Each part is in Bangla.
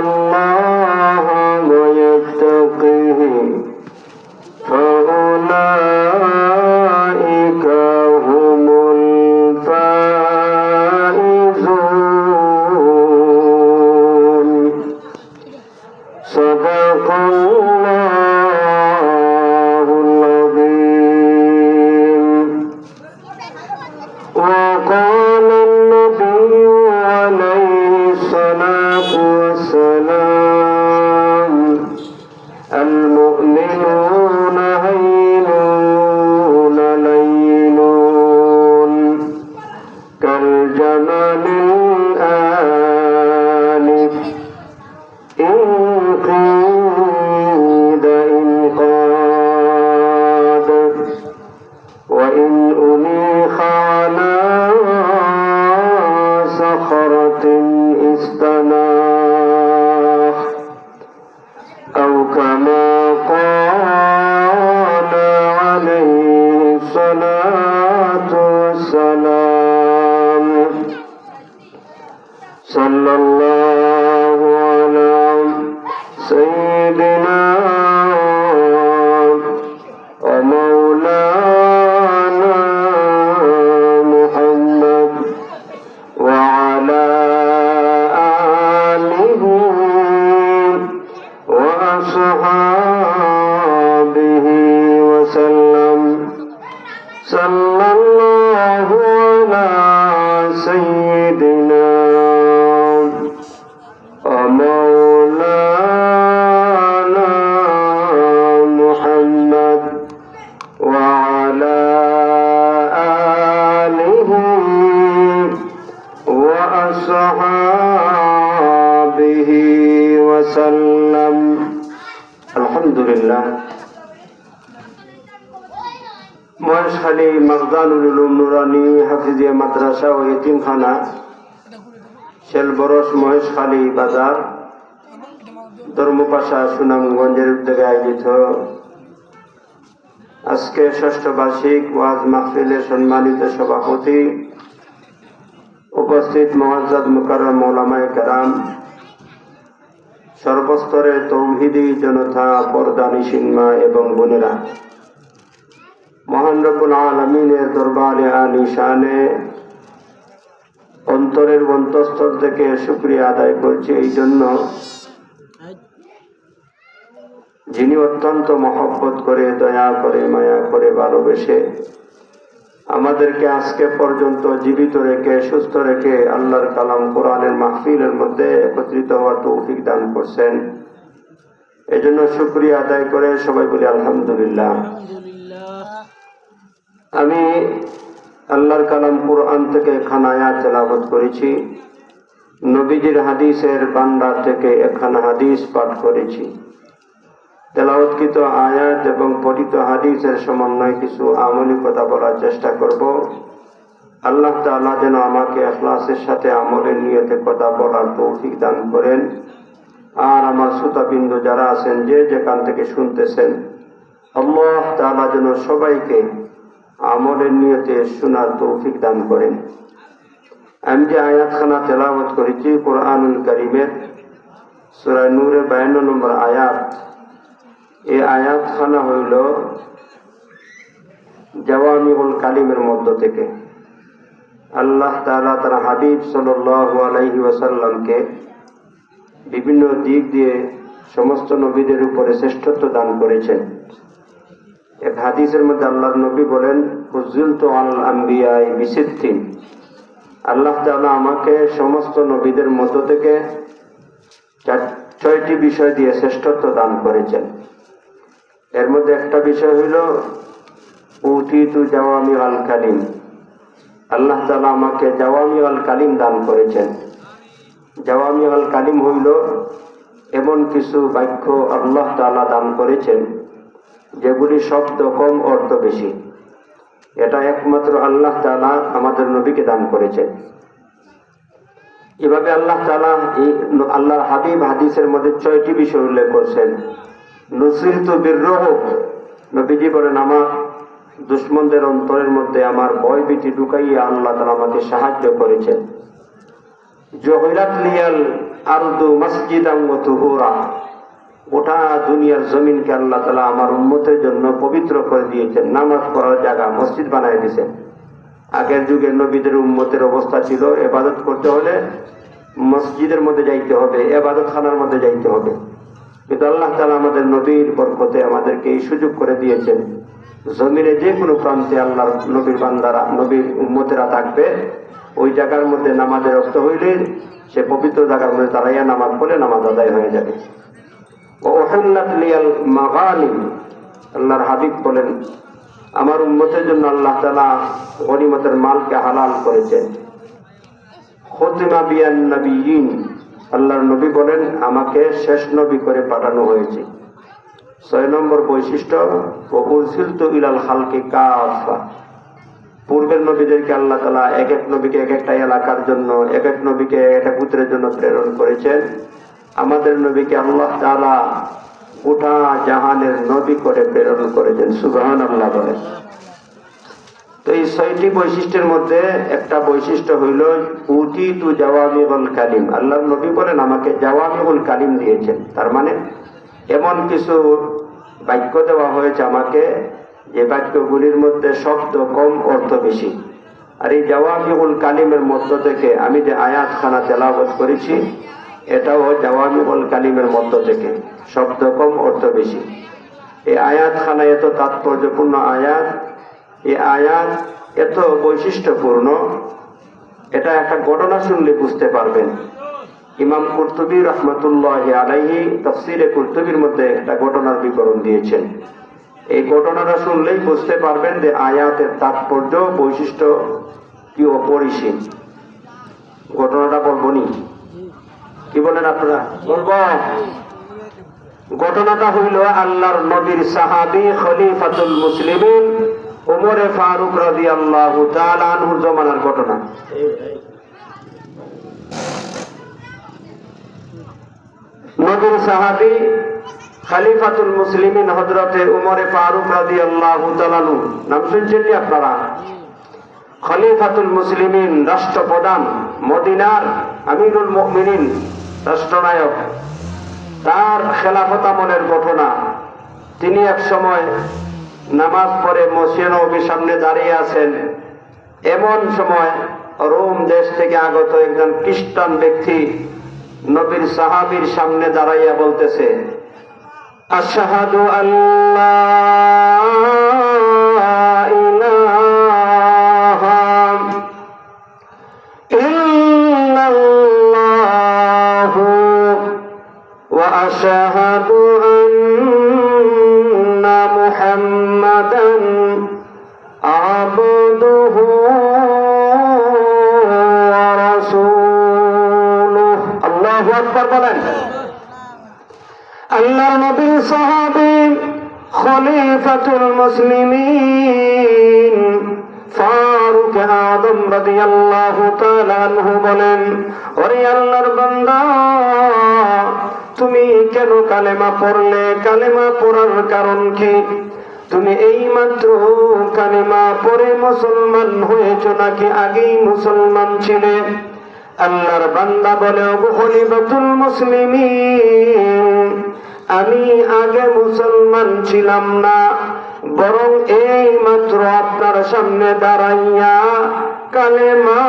الله ويتقه فأولئك هم الفائزون. صدق الله العظيم. وقال النبي عليه الصلاة والسلام المؤمنون هينون لينون كالجمل الآنف إن قيد إنقاد وإن أنيخ على صخرة استناخ أو كما قال عليه الصلاة والسلام. صلى الله على سيدنا ومولانا محمد وعلى آله وأصحابه وسلم. صلى الله على سيدنا ومولانا محمد وعلى آله وأصحابه وسلم. الحمد لله. মহেশখালী মাগদানুল উলুম নুরানী হাফিজিয়া মাদ্রাসা ও এতিমখানা, শেলবরস, মহেশখালী বাজার, ধর্মপাশা, সুনামগঞ্জের উদ্যোগে আয়োজিত আজকে ষষ্ঠ বার্ষিক ওয়াজ মাহফিলের সম্মানিত সভাপতি, উপস্থিত মুআজ্জাজ মুকাররম উলামায়ে কেরাম, সর্বস্তরের তৌহিদি জনতা, পর্দানিশীন মা এবং বোনেরা, মহান রব্বুল আলামিনের দরবারে আলিশানে অন্তরের অন্তঃস্থল থেকে শুকরিয়া আদায় করছি এই জন্য, যিনি অত্যন্ত মহব্বত করে, দয়া করে, মায়া করে, ভালোবেসে আমাদেরকে আজকে পর্যন্ত জীবিত রেখে, সুস্থ রেখে আল্লাহর কালাম কোরআনের মাহফিলের মধ্যে একত্রিত হওয়ার তৌফিক দান করছেন। এজন্য শুকরিয়া আদায় করে সবাই বলি আলহামদুলিল্লাহ। আমি আল্লাহর কালাম কোরআন থেকে একখানা আয়াত তেলাওয়াত করেছি, নবীজির হাদিসের ভান্ডার থেকে একখানা হাদিস পাঠ করেছি। তেলাওয়াতকৃত আয়াত এবং পঠিত হাদিসের সমন্বয়ে কিছু আমলি কথা বলার চেষ্টা করব। আল্লাহ তাআলা যেন আমাকে ইখলাসের সাথে আমলের নিয়তে কথা বলার তৌফিক দান করেন। আর আমার শ্রোতাবৃন্দ যারা আছেন, যে যেখান থেকে শুনতেছেন, আল্লাহ তাআলা যেন সবাইকে আমলের নিয়তে শোনার তৌফিক দান করেন। আমি যে আয়াতখানা তেলাওয়াত করেছি কোরআনুল কারীমের সূরা নূরের 52 নম্বর আয়াত, এই আয়াতখানা হইল জাওয়ামিউল কালিমের মধ্য থেকে। আল্লাহ তাআলা তার হাবিব সাল্লাল্লাহু আলাইহি ওয়াসাল্লামকে বিভিন্ন দিক দিয়ে সমস্ত নবীদের উপরে শ্রেষ্ঠত্ব দান করেছেন। এক হাদিসের মধ্যে আল্লাহর নবী বলেন, ফুযিলতু আল আমবিয়াই বিসিত্তিন, আল্লাহ তাআলা আমাকে সমস্ত নবীদের মধ্য থেকে 6টি বিষয় দিয়ে শ্রেষ্ঠত্ব দান করেছেন। এর মধ্যে একটা বিষয় হইল উতিতু জাওয়ামিউল কালিম, আল্লাহ তাআলা আমাকে জাওয়ামিউল কালিম দান করেছেন। জাওয়ামিউল কালিম হইল এমন কিছু বাক্য আল্লাহ তাআলা দান করেছেন যেগুলি শব্দ কম, অর্থ বেশি। এটা একমাত্র আল্লাহ তাআলা আমাদের নবীকে দান করেছেন। এভাবে আল্লাহ তাআলা আল্লাহর হাবিব হাদিসের মধ্যে 6টি বিষয় উল্লেখ করছেন। নুসিরতু বিররুব, নবীজি বলেন আমার দুশমনদের অন্তরের মধ্যে আমার ভয় ভীতি ঢুকাইয়া আল্লাহ তাআলা আমাকে সাহায্য করেছেন। জহিলাত লিয়াল আরদু মাসজিদান ওয়া তুহুরা, গোটা দুনিয়ার জমিনকে আল্লাহ তাআলা আমার উম্মতের জন্য পবিত্র করে দিয়েছেন, নামাজ পড়ার জায়গা মসজিদ বানায় দিয়েছেন। আগের যুগে নবীদের উম্মতের অবস্থা ছিল ইবাদত করতে হলে মসজিদের মধ্যে যাইতে হবে, ইবাদতখানার মধ্যে যাইতে হবে। কিন্তু আল্লাহ তাআলা আমাদের নবীর বরকতে আমাদেরকে এই সুযোগ করে দিয়েছেন, জমিনে যে কোনো প্রান্তে আল্লাহর নবীর বান্দারা, নবীর উম্মতেরা থাকবে, ওই জায়গার মধ্যে নামাজের রক্ত হইলে সে পবিত্র জায়গার মধ্যে দাঁড়াইয়া নামাজ পড়ে নামাজ আদায় হয়ে যাবে। ওয়াহিল্লাত লিয়াল মাগানিম, আল্লাহর হাবিব বলেন আমার উম্মতের জন্য আল্লাহ তাআলা গনিমতের মালকে হালাল করেছেন। খুতিমা বিয়ান নবিয়িন, আল্লাহর নবী বলেন আমাকে শেষ নবী করে পাঠানো হয়েছে। 6 নম্বর বৈশিষ্ট্য, উরসিলতু ইলাল খালকি কাফা, পূর্বের নবীদেরকে আল্লাহ তাআলা এক এক নবীকে এক একটা এলাকার জন্য, এক এক নবীকে একটা গোত্রের জন্য প্রেরণ করেছেন। আমাদের নবীকে আল্লাহ তাআলা গোটা জাহানের নবী করে প্রেরণ করেছেন, সুবহানাল্লাহ বলেন। তো এই 6টি বৈশিষ্ট্যের মধ্যে একটা বৈশিষ্ট্য হইল উতিতু জাওয়ামিউল কালিম, আল্লাহর নবী বলেন আমাকে জাওয়ামিউল কালিম দিয়েছেন। তার মানে এমন কিছু বাক্য দেওয়া হয়েছে আমাকে যে বাক্যগুলির মধ্যে শব্দ কম অর্থ বেশি। আর এই জাওয়ামিউল কালিমের মধ্য থেকে আমি যে আয়াতখানা তেলাওয়াত করেছি এটাও জাওয়ামিউল কালিমের মধ্য থেকে, শব্দ কম অর্থ বেশি। এই আয়াতখানা এত তাৎপর্যপূর্ণ আয়াত, এই আয়াত এত বৈশিষ্ট্যপূর্ণ, এটা একটা ঘটনা শুনলে বুঝতে পারবেন। ইমাম কুরতুবী রাহমাতুল্লাহি আলাইহি তাফসীরে কুরতুবীর মধ্যে একটা ঘটনার বিবরণ দিয়েছেন। এই ঘটনাটা শুনলেই বুঝতে পারবেন যে আয়াতের তাৎপর্য বৈশিষ্ট্য কি অপরিসীম। ঘটনাটা বলবো নি, কি বলেন আপনারা? বলবো। ঘটনাটা হইল আল্লাহর নবীর সাহাবী খলিফাতুল মুসলিমিন ওমরে ফারুক রাদিয়াল্লাহু তাআলা আনহুর জমানার ঘটনা। নবীর সাহাবী খলিফাতুল মুসলিমিন হযরতে ওমরে ফারুক রাদিয়াল্লাহু তাআলা নাম শুনছেন নি আপনারা? খলিফাতুল মুসলিমিন, রাষ্ট্রপ্রধান, মদিনার আমিরুল মুমিনিন, রাষ্ট্রনায়ক। তার খেলাফত আমলের ঘটনা। তিনি এক সময় নামাজ পড়ে মসজিদে নববীর সামনে দাঁড়িয়ে আছেন। এমন সময় রোম দেশ থেকে আগত একজন খ্রিস্টান ব্যক্তি নবীর সাহাবীর সামনে দাঁড়াইয়া বলতেছে, আশহাদু আল্লা ইলাহা ইল্লাল্লাহু ওয়া আশহাদু আন্না মুহাম্মাদান আবদুহু ওয়া রাসূলুহু। আল্লাহু আকবার বলেন। আল্লাহর নবী সাহাবী খলিফাতুল মুসলিমিন ফারুক আযম রাদিয়াল্লাহু তাআলা আনহু বলেন, ওরে আল্লাহর বান্দা, তুমি কেন কালেমা পড়লে? কালেমা পড়ার কারণ কি? তুমি এই মাত্র কালেমা পড়ে মুসলমান হয়েছো নাকি আগেই মুসলমান ছিলে? আল্লাহর বান্দা বলে, ওগো খলিফাতুল মুসলিমিন, আমি আগে মুসলমান ছিলাম না, বরং এই মাত্র আপনার সামনে দাঁড়াইয়া কালেমা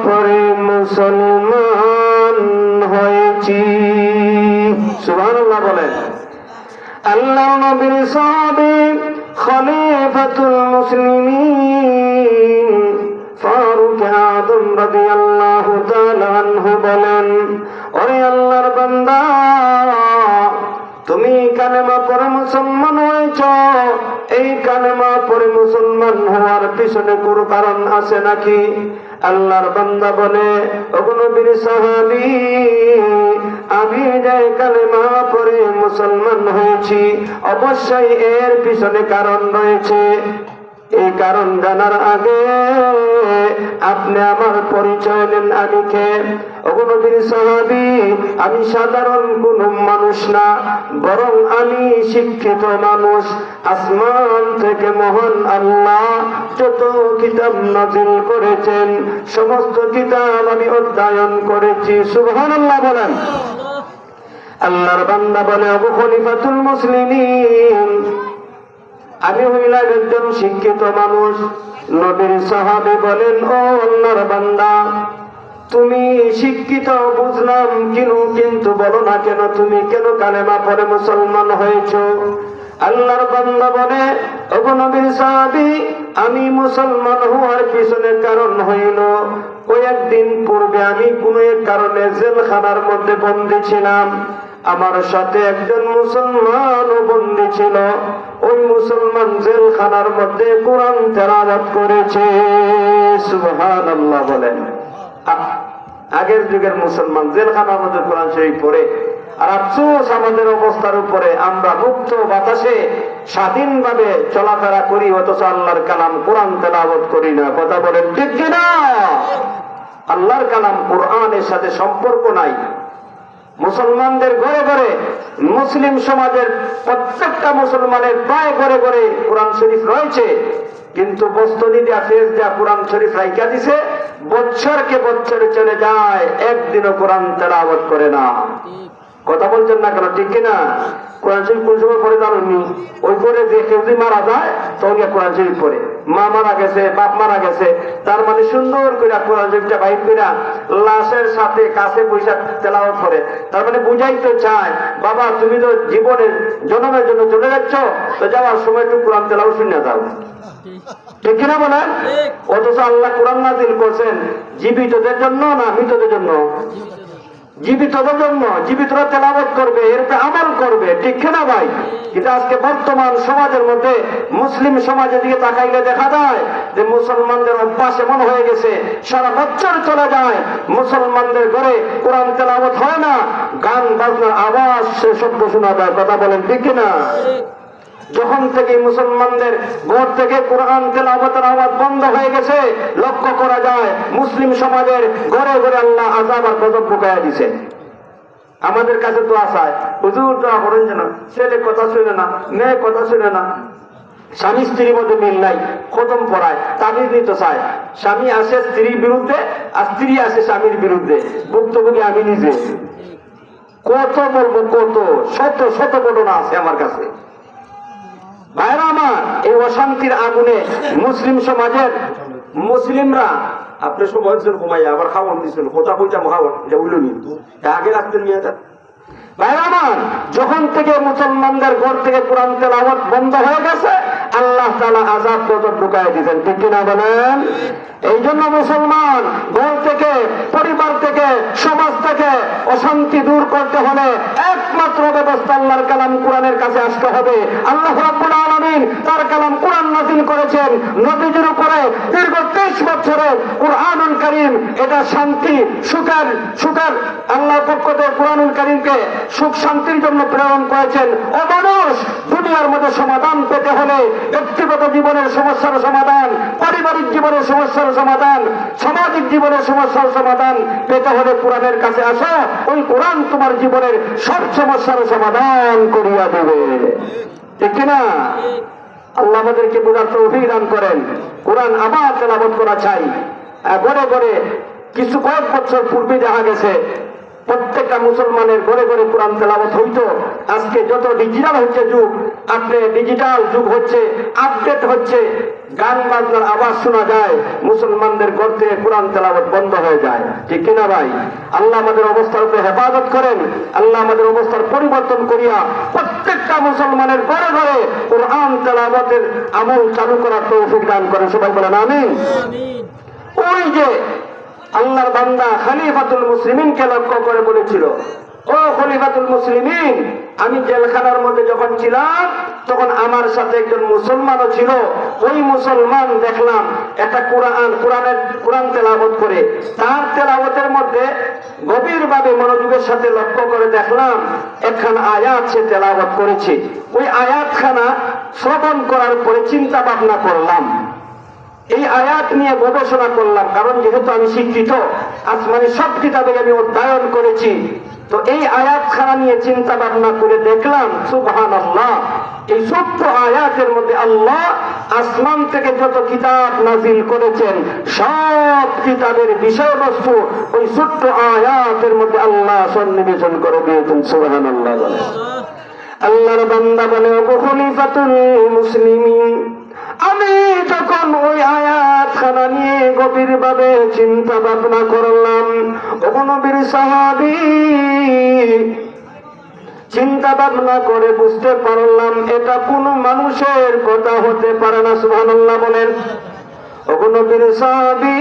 পড়ে মুসলমান হয়েছি। সুবহানাল্লাহ বলেন। আল্লাহ নবীর সাহাবী খলিফাতুল মুসলিমিন ফারুক আযম রাদিয়াল্লাহু তাআলা আনহু বলেন, ওরে আল্লাহর বান্দা, তুমি কালেমা পড়ে মুসলমান হয়েছ, এই কালেমা পড়ে মুসলমান হওয়ার পিছনে কোনো কারণ আছে নাকি? আল্লাহর বান্দা বলে, ওগো নবীর সাহাবী, আমি যে কালেমা পড়ে মুসলমান হয়েছি অবশ্যই এর পিছনে কারণ রয়েছে। এই কারণ জানার আগে আপনি আমার পরিচয় নেন আমি কে। ওগো নবীর সাহাবী, আমি সাধারণ কোন মানুষ না, বরং আমি শিক্ষিত মানুষ। আসমান থেকে মহান আল্লাহ যত কিতাব নাযিল করেছেন সমস্ত কিতাব আমি অধ্যয়ন করেছি। সুবহানাল্লাহ বলেন। আল্লাহর বান্দা বলে, ওগো খলিফাতুল মুসলিমিন, আমি হইলাম একজন শিক্ষিত মানুষ। নবীর সাহাবী বলেন, ও আল্লাহর বান্দা, তুমি শিক্ষিত বুঝলাম, কিন্তু বলো না কেন তুমি কেন কালেমা পড়ে মুসলমান হয়েছো? আল্লাহর বান্দা বলে, ওগো নবীর সাহাবী, আমি মুসলমান হওয়ার পিছনে কারণ হইল কয়েকদিন পূর্বে আমি কোনো এক কারণে জেলখানার মধ্যে বন্দী ছিলাম। আমার সাথে একজন মুসলমানও বন্দী ছিল। ওই মুসলমান জেলখানার মধ্যে কোরআন তেলাওয়াত করেছে। সুবহানাল্লাহ বলেন। আগের যুগের মুসলমান জেলখানার মধ্যে কোরআন শরীফ পড়ে। আর আফসোস আমাদের অবস্থার উপরে, আমরা মুক্ত বাতাসে স্বাধীনভাবে চলাফেরা করি, অথচ আল্লাহর কালাম কোরআন তেলাওয়াত করি না। কথা বলেন ঠিক কিনা? আল্লাহর কালাম কোরআনের সাথে সম্পর্ক নাই। মুসলমানদের ঘরে ঘরে, মুসলিম সমাজের প্রত্যেকটা মুসলমানের প্রায় ঘরে ঘরে কোরআন শরীফ রয়েছে, কিন্তু বস্তনি দিয়া ফেজ দিয়া কোরআন শরীফ রাইখা দিছে। বছরকে বছর চলে যায়, একদিনও কোরআন তেলাওয়াত করে না। কথা বলছেন না কেন? ঠিক কিনা? কোরআন শরীফ কোন সময় পড়ে জানেননি? ওই করে যে কেউ যদি মারা যায় তখন কোরআন শরীফ পড়ে। মা মারা গেছে, বাপ মারা গেছে, তার মানে সুন্দর করে কোরআন শরীফটা বাইর করে লাশের সাথে কাছে বৈশা তেলাওয়াত করে। তার মানে বুঝাইতে চায়, বাবা তুমি তো জীবনের জন্মের জন্য চলে যাচ্ছ, তো যাওয়ার সময় একটু কোরআন তেলাওয়াত শুনে যাও। ঠিক কিনা বলেন? অথচ আল্লাহ কোরআন নাযিল করছেন জীবিতদের জন্য না মৃতদের জন্য? জীবিতদের জন্য। জীবিতরা তেলাওয়াত করবে, এরপরে আমল করবে। ঠিক কিনা ভাই? কিন্তু আজকে বর্তমান সমাজের মধ্যে, মুসলিম সমাজের দিকে তাকাইলে দেখা যায় যে মুসলমানদের অভ্যাস এমন হয়ে গেছে, সারা বছর চলে যায় মুসলমানদের ঘরে কোরআন তেলাওয়াত হয় না, গান বাজনার আওয়াজ সে শব্দ শোনা যায়। কথা বলেন ঠিক কিনা? যখন থেকে মুসলমানদের ঘর থেকে কোরআন তেলাওয়াতের আওয়াজ বন্ধ হয়ে গেছে, লক্ষ্য করা যায় মুসলিম সমাজের ঘরে ঘরে আল্লাহ আযাব আর গজব ঢুকাইয়া দিছে। আমাদের কাছে তো আসায়, হুজুর দোয়া করেন যেন ছেলে কথা শুনে না, মেয়ে কথা শুনে না, স্বামী স্ত্রীর মধ্যে মিল নাই, খতম পড়ায়, তাবিজ নিতে চায়। স্বামী আসে স্ত্রীর বিরুদ্ধে আর স্ত্রী আসে স্বামীর বিরুদ্ধে, ভুক্তভোগী আমি নিজে। কত বলবো, কত শত শত ঘটনা আছে আমার কাছে। ভাইরা আমার, এই অশান্তির আগুনে মুসলিম সমাজের মুসলিমরা, আপনি সময় ঘুমাইয়া আবার খাওয়ান দিচ্ছেন, কোথা কইতাম খাওয়ান, এটা উল্লুনি আগে রাখতেন মেয়েটা। ভাইরা আমার, যখন থেকে মুসলমানদের ঘর থেকে কোরআন তেলাওয়াত বন্ধ হয়ে গেছে, আল্লাহ তাআলা আযাব গজব ঢুকায় দিয়েছেন। ঠিক কিনা বলেন? এই জন্য মুসলমান ঘর থেকে, পরিবার থেকে, সমাজ থেকে অশান্তি দূর করতে হলে একমাত্র ব্যবস্থা আল্লাহর কালাম কোরআনের কাছে আসতে হবে। আল্লাহ রাব্বুল আলামিন তার কালাম কোরআন নাযিল করেছেন নবীজির উপরে। দীর্ঘ 30 বছরের কুরআনুল কারীম, এটা শান্তি সুখের আল্লাহর পক্ষ থেকে কুরআনুল কারীমকে সুখ শান্তির জন্য প্রেরণ করেছেন। ও মানুষ, দুনিয়ার মধ্যে সমাধান পেতে হলে ব্যক্তিগত জীবনের সমস্যার সমাধান, পারিবারিক জীবনের সমস্যার সমাধান, সামাজিক জীবনের সমস্যার সমাধান পেতে হলে কোরআনের কাছে আসো। ওই কোরআন তোমার জীবনের সব সমস্যার সমাধান করিয়া দেবে। ঠিক কিনা? আল্লাহ আমাদেরকে বোঝার তৌফিক দান করেন। কোরআন আবার তেলাওয়াত করা চাই। ঘরে ঘরে কিছু কয়েক বছর পূর্বে দেখা গেছে প্রত্যেকটা মুসলমানের ঘরে ঘরে কোরআন তেলাওয়াত হইতো। আজকে যত ডিজিটাল হচ্ছে যুগ, আপনি ডিজিটাল যুগ হচ্ছে, আপডেট হচ্ছে, গান বাজনার আওয়াজ শোনা যায়, মুসলমানদের ঘর থেকে কোরআন তেলাওয়াত বন্ধ হয়ে যায়। ঠিক কিনা ভাই? আল্লাহ আমাদের অবস্থার উপরে হেফাজত করেন। আল্লাহ আমাদের অবস্থার পরিবর্তন করিয়া প্রত্যেকটা মুসলমানের ঘরে ঘরে কোরআন তেলাওয়াতের আমল চালু করার তৌফিক দান করেন। সবাই বলেন আমিন। ওই যে আল্লাহর বান্দা খলিফাতুল মুসলিমিনকে লক্ষ্য করে বলেছিল, ও খলিফাতুল মুসলিমিন, আমি জেলখানার মধ্যে যখন ছিলাম তখন আমার সাথে একজন মুসলমানও ছিল। ওই মুসলমান দেখলাম একটা কোরআন তেলাওয়াত করে, তার তেলাওয়াতের মধ্যে গভীরভাবে মনোযোগের সাথে লক্ষ্য করে দেখলাম একখানা আয়াত সে তেলাওয়াত করেছে। ওই আয়াতখানা শ্রবণ করার পরে চিন্তা ভাবনা করলাম, এই আয়াত নিয়ে গবেষণা করলাম, কারণ যেহেতু আমি শিক্ষিত, আসমানি সব কিতাবে আমি অধ্যয়ন করেছি, তো এই আয়াতখানা নিয়ে চিন্তা ভাবনা করে দেখলাম সুবহানাল্লাহ, এই ছোট্ট আয়াতের মধ্যে আল্লাহ আসমান থেকে যত কিতাব নাজিল করেছেন সব কিতাবের বিষয়বস্তু ওই ছোট্ট আয়াতের মধ্যে আল্লাহ সন্নিবেশন করে দিয়েছেন। সুবহানাল্লাহ বলে আল্লাহর বান্দা বলে ওগো খলিফাতুল মুসলিমিন, আমি যখন ওই আয়াতখানা নিয়ে গভীর ভাবে চিন্তা ভাবনা করলাম, ওগো নবীর সাহাবী, চিন্তা ভাবনা করে বুঝতে পারলাম এটা কোনো মানুষের কথা হতে পারে না। সুবহানাল্লাহ বলেন। ওগো নবীর সাহাবী,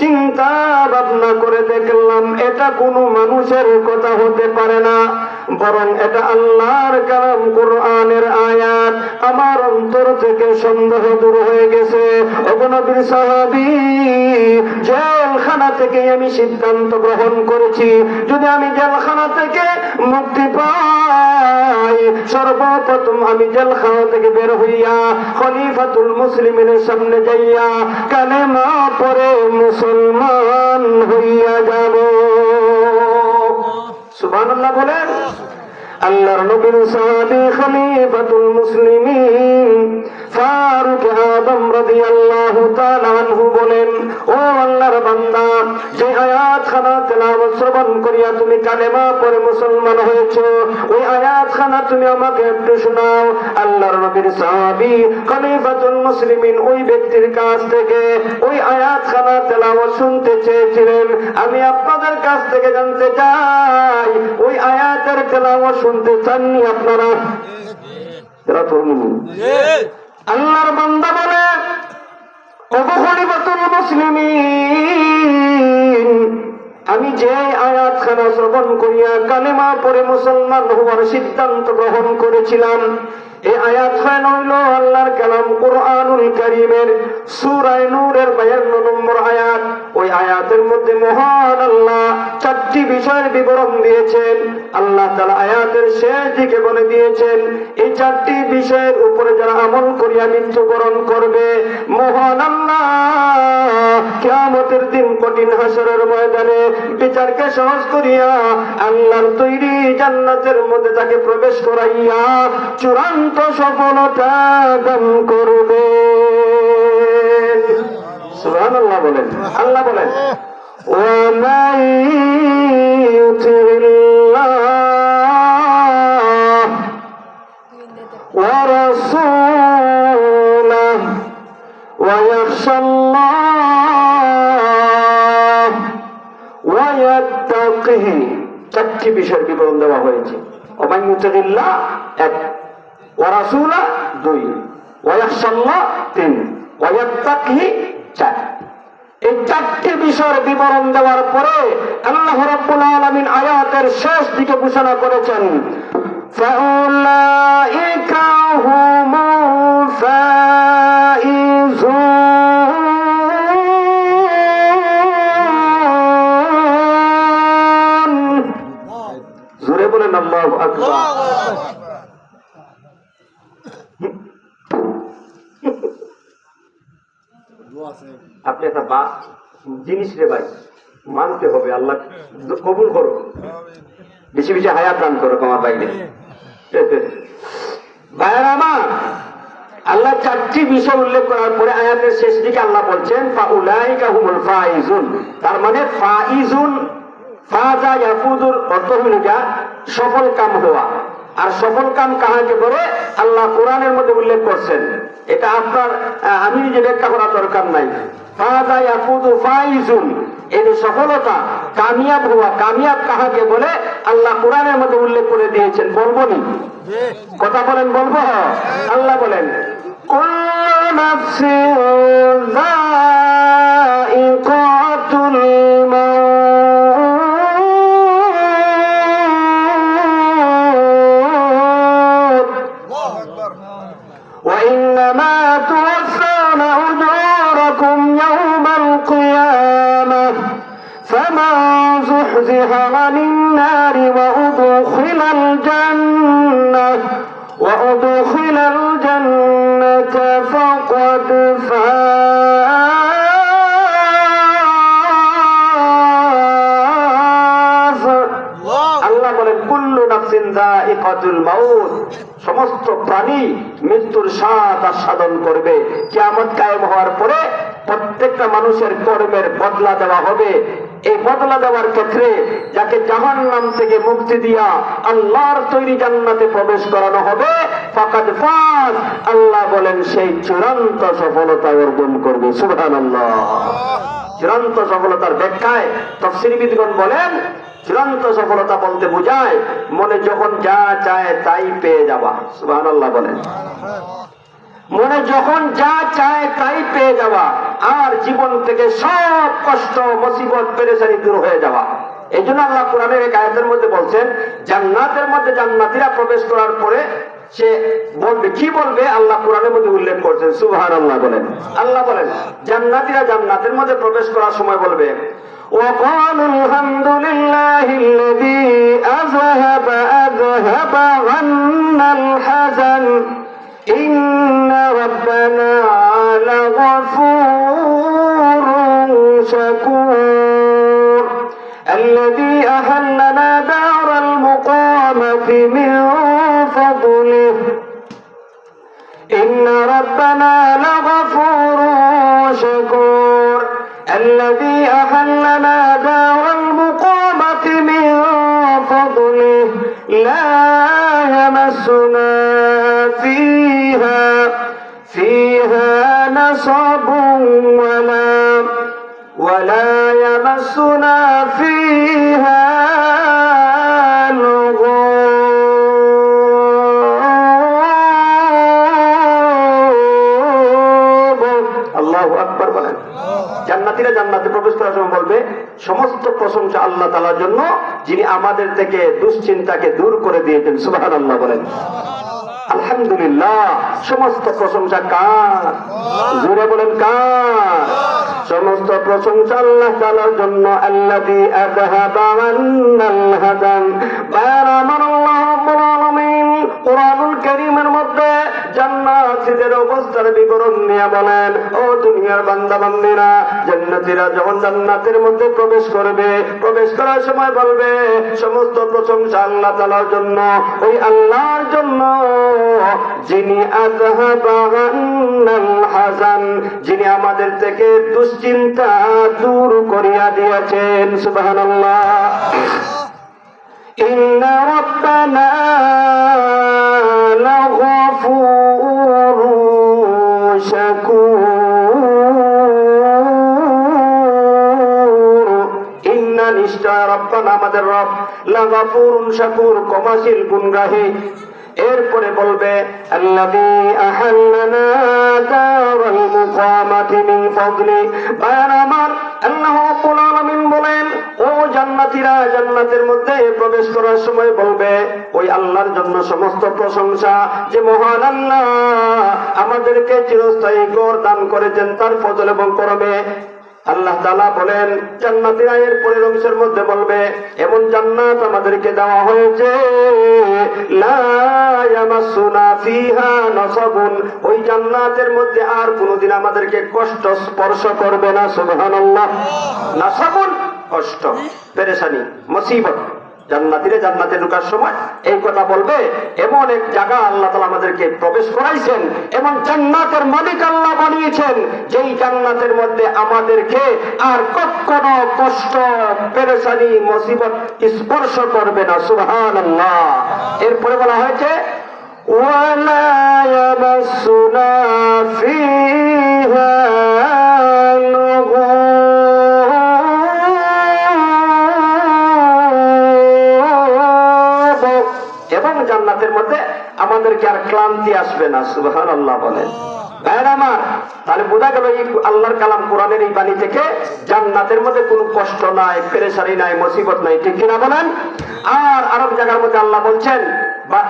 চিন্তা ভাবনা করে দেখলাম এটা কোনো মানুষের কথা হতে পারে না, বরং এটা আল্লাহর কালাম, কোরআনের আয়াত। আমার অন্তর থেকে সন্দেহ দূর হয়ে গেছে। ওগো নবীর সাহাবী, জেলখানা থেকে আমি সিদ্ধান্ত গ্রহণ করেছি, যদি আমি জেলখানা থেকে মুক্তি পাই, সর্বপ্রথম আমি জেলখানা থেকে বের হইয়া খলিফাতুল মুসলিমিনের সামনে যাইয়া কালেমা পড়ে মুসলমান হইয়া যাব। সুবহানাল্লাহ বলেন। আল্লাহর নবীর সাহাবী খলিফাতুল মুসলিমিন ফারুক আযম রাদিয়াল্লাহু তাআলা আনহু বলেন, ও আল্লাহর বান্দা, যে আয়াতখানা তেলাওয়াত শ্রবণ করিয়া তুমি কালেমা পড়ে মুসলমান হয়েছো, ওই আয়াতখানা তুমি আমাকে একটু শোনাও। আল্লাহর নবীর সাহাবী খলিফাতুল মুসলিমিন ওই ব্যক্তির কাছ থেকে ওই আয়াতখানা তেলাওয়াত শুনতে চেয়েছিলেন। আমি আপনাদের কাছ থেকে জানতে চাই, ওই আয়াতের তেলাওয়াত শুনতে চাননি আপনারা? আল্লাহর বান্দা বলে, ওগো খলিফাতুল মুসলিমিন, আমি যে আয়াতখানা শ্রবণ করিয়া কালেমা পড়ে মুসলমান হওয়ার সিদ্ধান্ত গ্রহণ করেছিলাম, এই আয়াতখানা হইল আল্লাহর কালাম কুরআনুল কারীমের সূরা নূরের 52 নম্বর আয়াত। ওই আয়াতের মধ্যে মহান আল্লাহ 4টি বিষয়ের বিবরণ দিয়েছেন। আল্লাহ তাআলা আয়াতের শেষ দিকে বলে দিয়েছেন, এই 4টি বিষয়ের উপরে যারা আমল করিয়া মৃত্যুবরণ করবে, মহান আল্লাহ কিয়ামতের দিন কঠিন হাসরের ময়দানে বিচারকে সহজ করিয়া আল্লাহর তৈরি জান্নাতের মধ্যে তাকে প্রবেশ করাইয়া চূড়ান্ত সফলতা দান করবে। সুবহানাল্লাহ বলেন। আল্লাহ বলেন, ওয়া মান ইউতিল্লাহ ওয়া রাসূলাহু ওয়া ইয়াখশাল্লাহ ওয়া ইয়াত্তাকিহি, 4টি বিষয়ের বিবরণ দেওয়া হয়েছে। ওয়া মান ইউতিল্লাহ 1, ওয়া রাসূলা 2, ওয়া ইয়াখশাল্লাহ 3, ওয়া ইয়াত্তাকিহি 4। এই 4টি বিষয়ের বিবরণ দেওয়ার পরে আল্লাহ রাব্বুল আলামিন আয়াতের শেষ দিকে ঘোষণা করেছেন, ফাউলাইকা হুমুল ফাইজুন। জোরে বলেন আল্লাহু আকবার। আপনি একটা জিনিস রে ভাই, মানতে হবে, আল্লাহ কবুল করো, বেশি বেশি হায়াত দান করো আমার বাইরে। ভাইয়েরা আমার, আল্লাহ 4টি বিষয় উল্লেখ করার পরে আয়াতের শেষ দিকে আল্লাহ বলছেন ফাউলাইকা হুমুল ফাইজুন। তার মানে ফাইজুন, ফাজা ইয়াফুজুর অর্থ হল সফল কাম হওয়া। আর সফল কাম কাহাকে বলে আল্লাহ কোরআনের মধ্যে উল্লেখ করছেন। এটা আপনার আমি নিজে ব্যাখ্যা করা দরকার নাই। ফাজা ইয়াফুজু ফাইজুন, এই সফলতা, কামিয়াব হওয়া, কামিয়াব কাহাকে বলে আল্লাহ কোরআনের মধ্যে উল্লেখ করে দিয়েছেন। বলবো নি? কথা বলেন, বলবো? আল্লাহ বলেন, কুল্লু নাফসিন যায়িকাতুল মাউত ওয়া ইন্নামা তুওয়াফাউনা উজুরাকুম ইয়াওমাল কিয়ামাহ ফামান যুহজিহা আনিন নারি ওয়া উদখিলাল জান্নাহ وأدخل বলেন কুল্লু নাফসিন যায়িকাতুল মাউত, সমস্ত প্রাণী মৃত্যুর স্বাদ আস্বাদন করবে। কিয়ামত কায়েম হওয়ার পরে প্রত্যেকটা মানুষের কর্মের বদলা দেওয়া হবে। এই বদলা দেওয়ার ক্ষেত্রে যাকে জাহান্নাম থেকে মুক্তি দিয়া আল্লাহর তৈরি জান্নাতে প্রবেশ করানো হবে, ফাকাদ ফাজ, আল্লাহ বলেন সেই চূড়ান্ত সফলতা অর্জন করবে। সুবহানাল্লাহ। চূড়ান্ত সফলতার ব্যাখ্যায় তাফসীরবিদগণ বলেন, চূড়ান্ত সফলতা বলতে বোঝায় মনে যখন যা চায় তাই পেয়ে যাওয়া। সুবহানাল্লাহ বলেন। মনে যখন যা চায় তাই পেয়ে যাওয়া, আর জীবন থেকে সব কষ্ট মুসিবত পেরেশানি দূর হয়ে যাওয়া। এই জন্য আল্লাহ কোরআনের এক আয়াতের মধ্যে বলছেন, জান্নাতের মধ্যে জান্নাতীরা প্রবেশ করার পরে সে বলবে, কি বলবে আল্লাহ কোরআনের মধ্যে উল্লেখ করছেন। সুবহানাল্লাহ বলেন। আল্লাহ বলেন জান্নাতীরা জান্নাতের মধ্যে প্রবেশ করার সময় বলবে, وقالوا الحمد لله الذي أذهب عنا الحزن إن ربنا لغفور شكور الذي أحلنا دار المقامة من فضله إن ربنا لغفور شكور الذي أحلنا دار المقامة من فضله لا يمسنا فيها نصب ولا يمسنا فيها لغوب। আল্লাহু আকবার বলেন। জান্নাতীরা জান্নাতে প্রবেশ করার সময় বলবে, সমস্ত প্রশংসা আল্লাহ তাআলার জন্য যিনি আমাদের থেকে দুশ্চিন্তাকে দূর করে দিয়েছেন। সুবহানাল্লাহ বলেন। আলহামদুলিল্লাহ, সমস্ত প্রশংসা কার? জোরে বলেন কার? সমস্ত প্রশংসা আল্লাহ তাআলার জন্য। আল্লাযী আযহাবা আন্নাল হাযান। আমার আল্লাহ রাব্বুল আলামিন কুরআনুল কারীমের মধ্যে জান্নাতীদের অবস্থার বিবরণ নিয়ে বলেন, ও দুনিয়ার বান্দা বান্দীরা, জান্নাতীরা যখন জান্নাতের মধ্যে প্রবেশ করবে, প্রবেশ করার সময় বলবে সমস্ত প্রশংসা আল্লাহ তাআলার জন্য, ওই আল্লাহর জন্য যিনি আযহাবা আন্নাল হাযান, যিনি আমাদের থেকে দুশ্চিন্তা দূর করিয়া দিয়েছেন। সুবহানাল্লাহ। ইন্না রাব্বানা লাগফুরুন শাকুর। ইন্না, নিশ্চয়, রাব্বানা, আমাদের রব, লাগফুরুন শাকুর, ক্ষমাশীল গুণগ্রাহী। এরপরে বলবে আল্লাযী আহাল্লানা দারাল মুকামাতি মিন ফাদলি। বায়ান আমার আল্লাহ রাব্বুল আলামিন বলেন, ও জান্নাতীরা জান্নাতের মধ্যে প্রবেশ করার সময় বলবে, ওই আল্লাহর জন্য সমস্ত প্রশংসা, যে মহান আল্লাহ আমাদেরকে চিরস্থায়ী ঘর দান করেছেন তার ফজল এবং করমে। আল্লাহ তাআলা বলেন, জান্নাতীরা এর পরের অংশের মধ্যে বলবে, এমন জান্নাত আমাদেরকে দেওয়া হয়েছে, লা ইয়ামাসুনা ফিহা নাসাবুন, ওই জান্নাতের মধ্যে আর কোনোদিন আমাদেরকে কষ্ট স্পর্শ করবে না। সুবহানাল্লাহ। নাসাবুন, কষ্ট, পেরেশানি, মুসিবত। জান্নাতীরা জান্নাতে ঢোকার সময় এই কথা বলবে, এমন এক জায়গা আল্লাহ তাআলা আমাদেরকে প্রবেশ করাইছেন, এমন জান্নাতের মালিক আল্লাহ বানিয়েছেন, যেই জান্নাতের মধ্যে আমাদেরকে আর কখনো কষ্ট, পেরেশানি, মুসিবত স্পর্শ করবে না। সুবহানাল্লাহ। এরপরে বলা হয়েছে, ওয়ালা ইয়ামাসুনা ফিহা লুগুব, এবং জান্নাতের মধ্যে আমাদেরকে আর ক্লান্তি আসবে না। সুবহানাল্লাহ বলেন। ভাইরা আমার, তাহলে বোঝা গেল এই আল্লাহর কালাম কোরআনের এই বাণী থেকে জান্নাতের মধ্যে কোনো কষ্ট নাই, পেরেশানি নাই, মুসিবত নাই, ঠিক কিনা বলেন? আর আরেক জায়গার মধ্যে আল্লাহ বলছেন,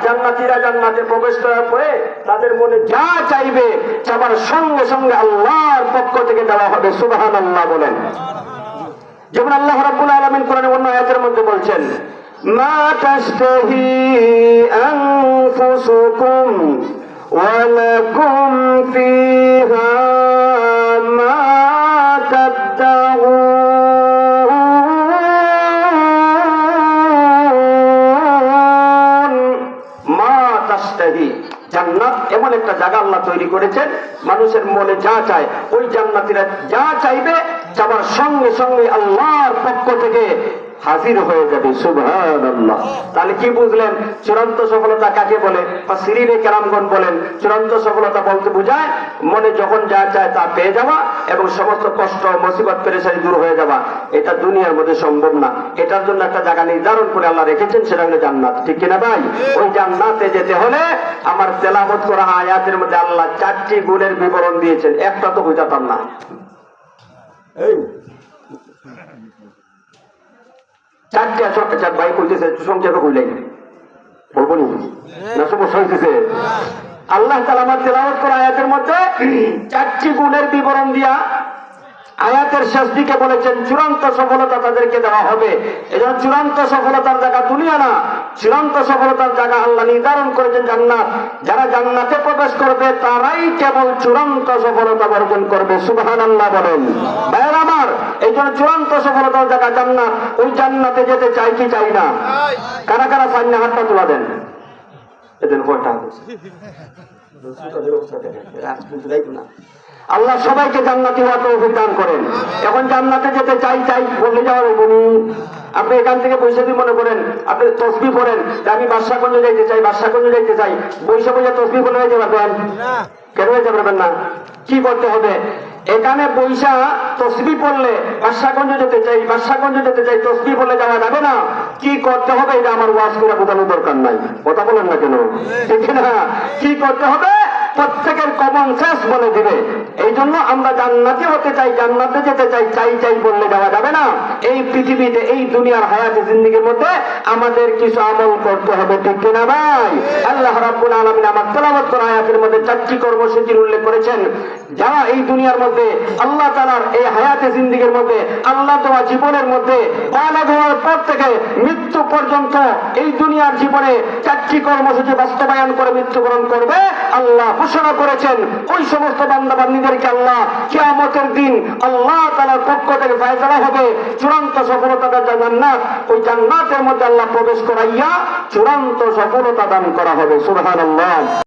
জান্নাতীরা জান্নাতে প্রবেশ করার পরে তাদের মনে যা চাইবে চাবার সঙ্গে সঙ্গে আল্লাহর পক্ষ থেকে দেওয়া হবে। সুবহানাল্লাহ বলেন। যেমন আল্লাহ রাব্বুল আলামিন কোরআনের অন্য আয়াতের মধ্যে বলছেন, মা তাশতাহি আনফুসুকুম ওয়ালাকুম ফিহা মা তাদউন তাশতাহি। জান্নাত এমন একটা জায়গা আল্লাহ তৈরি করেছেন, মানুষের মনে যা চায় ওই জান্নাতীরা যা চাইবে চাবার সঙ্গে সঙ্গে আল্লাহর পক্ষ থেকে হাজির হয়ে যাবে। সুবহানাল্লাহ। তাহলে কি বুঝলেন চূড়ান্ত সফলতা কাকে বলে? ফাসিরিনে কেরামগণ বলেন চূড়ান্ত সফলতা বলতে বোঝায় মনে যখন যা চায় তা পেয়ে যাওয়া এবং সমস্ত কষ্ট মুসিবত পেরেশানি দূর হয়ে যাওয়া। এটা দুনিয়ার মধ্যে সম্ভব না। এটার জন্য একটা জায়গা নির্ধারণ করে আল্লাহ রেখেছেন, সেটা হলো জান্নাত। ঠিক কিনা ভাই? ওই জান্নাতে যেতে হলে আমার তেলাওয়াত করা আয়াতের মধ্যে আল্লাহ 4টি গুণের বিবরণ দিয়েছেন, একটা তো বুঝাতাম না। এই 4টি আছে ভাই কইতেছে সংক্ষেপে কইলাই বলবো না সমস্যা হইতেছে। আল্লাহ তাআলা আমার তেলাওয়াত করা আয়াতের মধ্যে 4টি গুণের বিবরণ দিয়া আয়াতের শেষ দিকে বলেছেন চূড়ান্ত সফলতা তাদেরকে দেওয়া হবে। এজন্য চূড়ান্ত সফলতার জায়গা দুনিয়া না, চূড়ান্ত সফলতার জায়গা আল্লাহ নির্ধারণ করেছেন জান্নাত। যারা জান্নাতে প্রবেশ করবে তারাই কেবল চূড়ান্ত সফলতা অর্জন করবে। সুবহানাল্লাহ বলেন ভাইয়ের আমার। এই জন্য চূড়ান্ত সফলতার জায়গা জান্নাত। ওই জান্নাতে যেতে চাই কি চাই না? কারা কারা চাই না হাতটা তুলা দেন। এদের কয়টা না আল্লাহ সবাইকে জান্নাতি হওয়ার তৌফিক দান করেন। এখন জান্নাতে যেতে চাই চাই বলে যাওয়ার বলি আপনি এখান থেকে পয়সা দিয়ে মনে করেন আপনি তসবিহ পড়েন যে আমি বাদশাহগঞ্জ যাইতে চাই, বাদশাহগঞ্জ যাইতে চাই, পয়সা পয়সা তসবিহ পড়ে যেতে পারবেন? কেন যেতে পারবেন না? কি করতে হবে? এখানে পয়সা তসবিহ পড়লে বাদশাহগঞ্জ যেতে চাই, বাদশাহগঞ্জ যেতে চাই, তসবিহ পড়লে যাওয়া যাবে না। কি করতে হবে এটা আমার ওয়াজ করে বোঝানোর দরকার নাই। কথা বলেন না কেন? ঠিক না? কি করতে হবে প্রত্যেকের কমন সেন্স বলে দিবে। এই জন্য আমরা জান্নাতি হতে চাই, জান্নাতে যেতে চাই, চাই চাই বললে যাওয়া যাবে না। এই পৃথিবীতে এই দুনিয়ার হায়াতে জিন্দেগির মধ্যে আমাদের কিছু আমল করতে হবে। ঠিক কিনা ভাই? আল্লাহ রাব্বুল আলামিন আমার তেলাওয়াত করা আয়াতের মধ্যে 4টি কর্মসূচির উল্লেখ করেছেন। যারা এই দুনিয়ার মধ্যে আল্লাহ তাআলার এই হায়াতে জিন্দেগির মধ্যে আল্লাহ দেওয়া জীবনের মধ্যে বালক হওয়ার পর থেকে মৃত্যু পর্যন্ত এই দুনিয়ার জীবনে 4টি কর্মসূচি বাস্তবায়ন করে মৃত্যুবরণ করবে, আল্লাহ ঘোষণা করেছেন ওই সমস্ত বান্দা বান্দীদেরকে আল্লাহ কিয়ামতের দিন আল্লাহ তাআলার পক্ষ থেকে ফয়সালা হবে চূড়ান্ত সফলতার জান্নাত। ওই জান্নাতের মধ্যে আল্লাহ প্রবেশ করাইয়া চূড়ান্ত সফলতা দান করা হবে। সুবহানাল্লাহ।